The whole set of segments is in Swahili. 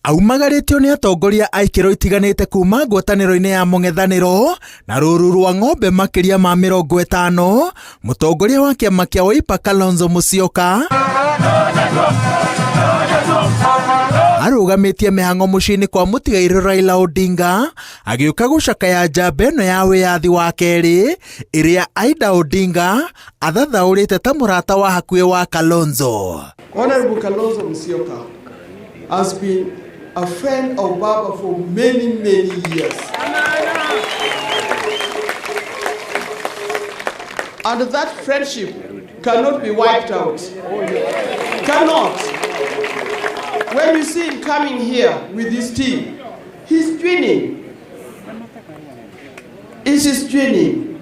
Aumagaritio ni atongoria aikiro itiganite kuma ngwataniro-ini ya mung'ethaniro na ruru rwa ng'ombe makiria ma 50, mutongoria wa kiama kia Wiper Kalonzo Musyoka arugamitie mihang'o muciini kwa mutigairĩ Raila Odinga agiuka gucakaya njamba ĩno ya wiyathi wa keri iria Aida Odinga athathaurite ta murata wa hakuhi wa Kalonzo. Honorable Kalonzo Musyoka has been a friend of Baba for many years. And that friendship cannot be wiped out. Cannot. When you see him coming here with his team, he's twinning. It is twinning.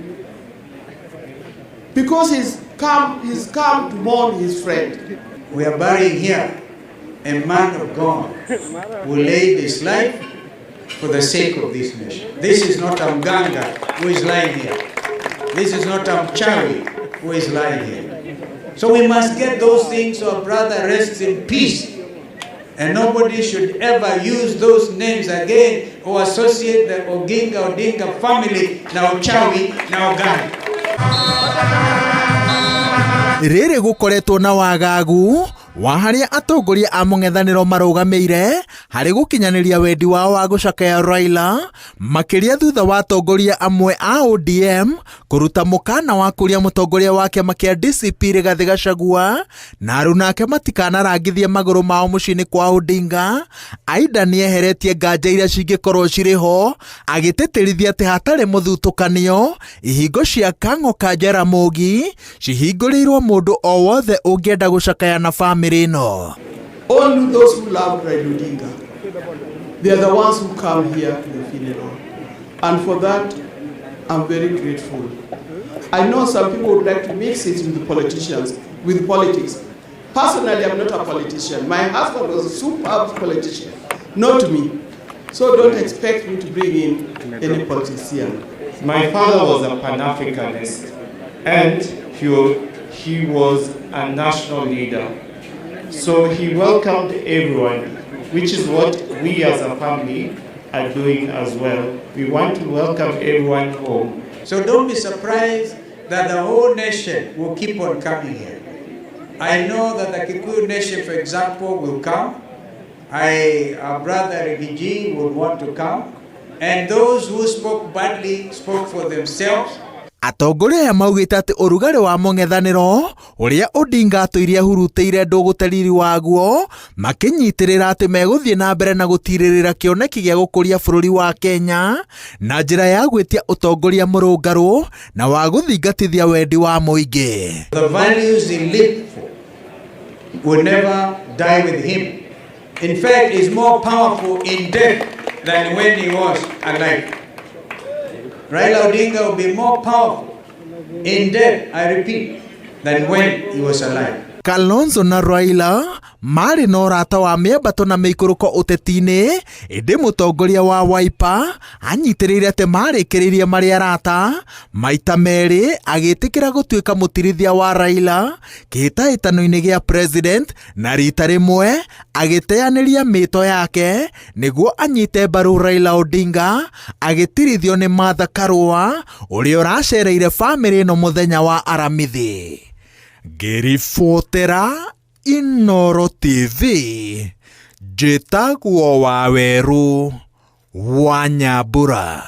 Because he's come to mourn his friend. We are burying here a man of God who laid his life for the sake of this nation. This is not Mganga who is lying here. This is not Mchawi who is lying here. So we must get those things so our brother rests in peace. And nobody should ever use those names again or associate the Odinga family na Uchawi na Uganda. Rĩrĩ gũkoretwo na wagagu wa harĩa atongoria a mung'ethanĩro marugamĩire harĩ gũkinyanĩria wendi wao wa gucakaya Raila makĩria thutha wa atongoria amwe a ODM kũruta mũkana wa kũria mũtongoria wa kĩama kĩa DCP Rigathĩ Gachagua na arunake matikanarangithie magũrũ mao mũciĩ-inĩ kwa Odinga. Aida nĩeheretie nganja iria cingĩkorwo cirĩ ho agĩtĩtĩrithia atĩ hatarĩ mũthutũkanio ihingo cia Kang'o ka Jaramogi cihingũrĩirwo mũndũ o wothe ũngĩenda gucakaya na family. Only those who love Raila Odinga, they are the ones who come here to the funeral. And for that, I'm very grateful. I know some people would like to mix it with the politicians, with politics. Personally, I'm not a politician. My husband was a superb politician, not me. So don't expect me to bring in any politician. My father was a Pan-Africanist, and he was a national leader. So he welcomed everyone, which is what we as a family are doing as well. We want to welcome everyone home. So don't be surprised that the whole nation will keep on coming here. I know that the Kikuyu nation, for example, will come. Our brother Rigiji would want to come. And those who spoke badly spoke for themselves. Atongoria aya maugĩte atĩ ũrugarĩ wa mũng'ethanĩro ũrĩa Odinga atũirie hurutĩire ndũgũteriri waguo makĩnyitĩrĩra atĩ megũthiĩ na mbere na gũtirĩrĩra kĩoneki gĩa gũkũria bũrũri wa Kenya na njĩra ya gwĩtia ũtongoria mũrũngarũ na wa gũthingatithia wendi wa mũingĩ. The values he lived for will never die with him. In fact, he's more powerful in death than when he was alive. Raila Odinga will be more powerful in death, I repeat, than when he was alive. Kalonzo na Raila marĩ na ũrata wa mĩambato na mĩikũrũko ũteti-inĩ, ĩndĩ mũtongoria wa Wiper anyitĩrĩire atĩ marĩkĩrĩirie marĩ arata maita merĩ agĩtĩkĩra gũtuĩka mũtirithia wa Raila kĩhĩtahĩtano-inĩ gĩa president na rita rĩmwe agĩteanĩria mĩto yake nĩguo anyite mbaru Raila Odinga agĩtirithio nĩ Martha Karũa ũrĩa ũracereire famĩlĩ ĩno mũthenya wa aramithi. Ngĩribotera Inooro TV, njĩtagwo Waweru wa Nyambura.